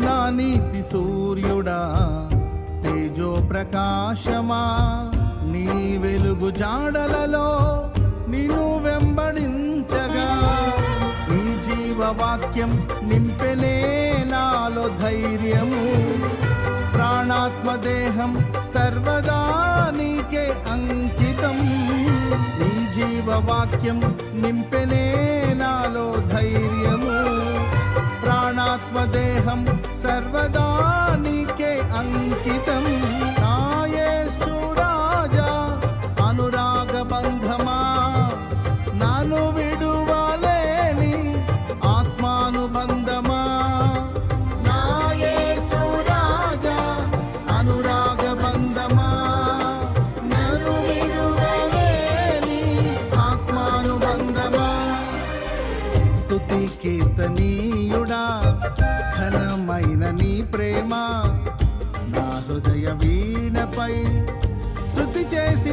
నా నీతి సూర్యుడా, తేజో ప్రకాశమా, నీ వెలుగు జాడలలో నిన్ను వెంబడించగా, నీ జీవవాక్యం నింపెనే నాలో ధైర్యము. ప్రాణాత్మదేహం సర్వదా నీకే అంకితం. నీ జీవవాక్యం నింపెనే నాలో ధైర్యము. ప్రాణాత్మదేహం సర్వదా నీకే అంకితం. నా యేసు రాజా, అనురాగ బంధమా, నన్ను విడువలేని ఆత్మానుబంధమా. నా యేసు రాజా, అనురాగ బంధమా, నన్ను విడువలేని ఆత్మానుబంధమా. స్తుతి కీర్తనీయుడా, ఘనమైన నీ ప్రేమ నా హృదయ వీణపై శృతి చేసి